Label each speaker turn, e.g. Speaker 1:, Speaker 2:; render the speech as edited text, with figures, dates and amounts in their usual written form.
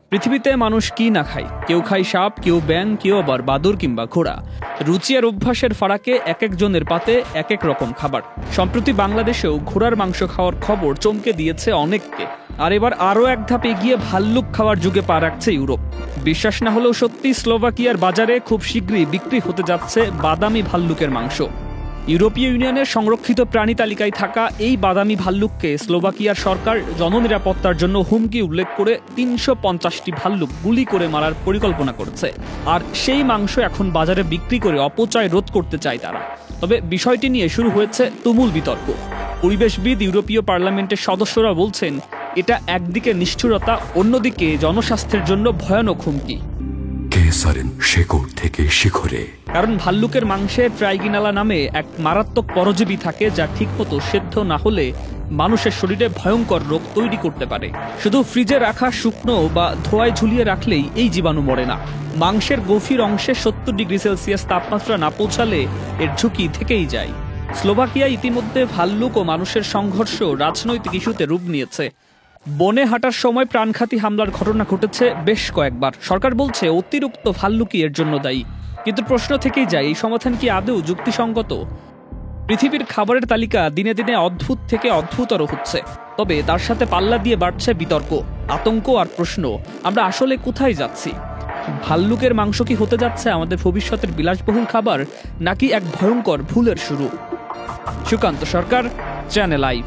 Speaker 1: পৃথিবীতে মানুষ কি না খায়, কেউ খায় সাপ, কেউ ব্যাঙ, কেউ আবার বাদুর কিংবা ঘোড়া। রুচি আর অভ্যাসের ফারাকে এক একজনের পাতে এক এক রকম খাবার। সম্প্রতি বাংলাদেশেও ঘোড়ার মাংস খাওয়ার খবর চমকে দিয়েছে অনেককে। আর এবার আরও এক ধাপ এগিয়ে ভাল্লুক খাওয়ার যুগে পা রাখছে ইউরোপ। বিশ্বাস না হলেও সত্যি, স্লোভাকিয়ার বাজারে খুব শীঘ্রই বিক্রি হতে যাচ্ছে বাদামি ভাল্লুকের মাংস। ইউরোপীয় ইউনিয়নের সংরক্ষিত প্রাণী তালিকায় থাকা এই বাদামি ভাল্লুককে স্লোভাকিয়ার সরকার জননিরাপত্তার জন্য হুমকি উল্লেখ করে ৩৫০টি ভাল্লুক গুলি করে মারার পরিকল্পনা করেছে। আর সেই মাংস এখন বাজারে বিক্রি করে অপচয় রোধ করতে চায় তারা। তবে বিষয়টি নিয়ে শুরু হয়েছে তুমুল বিতর্ক। পরিবেশবিদ, ইউরোপীয় পার্লামেন্টের সদস্যরা বলছেন এটা একদিকে নিষ্ঠুরতা, অন্যদিকে জনস্বাস্থ্যের জন্য ভয়ানক হুমকি। শেকড় থেকে শিখরে। কারণ ভাল্লুকের মাংসে ট্রাইগিনালা নামে এক মারাত্মক পরজীবী থাকে, যা ঠিকমতো সেদ্ধ না হলে মানুষের শরীরে ভয়ঙ্কর রোগ তৈরি করতে পারে। শুধু ফ্রিজে রাখা শুকনো বা ধোয়ায় ঝুলিয়ে রাখলেই এই জীবাণু মরে না। মাংসের গভীর অংশে ৭০ ডিগ্রি সেলসিয়াস তাপমাত্রা না পৌঁছালে এর ঝুঁকি থেকেই যায়। স্লোভাকিয়ায় ইতিমধ্যে ভাল্লুক ও মানুষের সংঘর্ষ রাজনৈতিক ইস্যুতে রূপ নিয়েছে। বনে হাঁটার সময় প্রাণঘাতী হামলার ঘটনা ঘটেছে বেশ কয়েকবার। সরকার বলছে অতিরিক্ত ভাল্লুকই এর জন্য দায়ী। কিন্তু প্রশ্ন থেকেই যায়, এই সমাধান কি আদৌ যুক্তিসঙ্গত? পৃথিবীর খাবারের তালিকা দিনে দিনে অদ্ভুত থেকে অদ্ভুতর হচ্ছে। তবে তার সাথে পাল্লা দিয়ে বাড়ছে বিতর্ক, আতঙ্ক আর প্রশ্ন। আমরা আসলে কোথায় যাচ্ছি? ভাল্লুকের মাংস কি হতে যাচ্ছে আমাদের ভবিষ্যতের বিলাসবহুল খাবার, নাকি এক ভয়ঙ্কর ভুলের শুরু? সুকান্ত সরকার, চ্যানেল আই।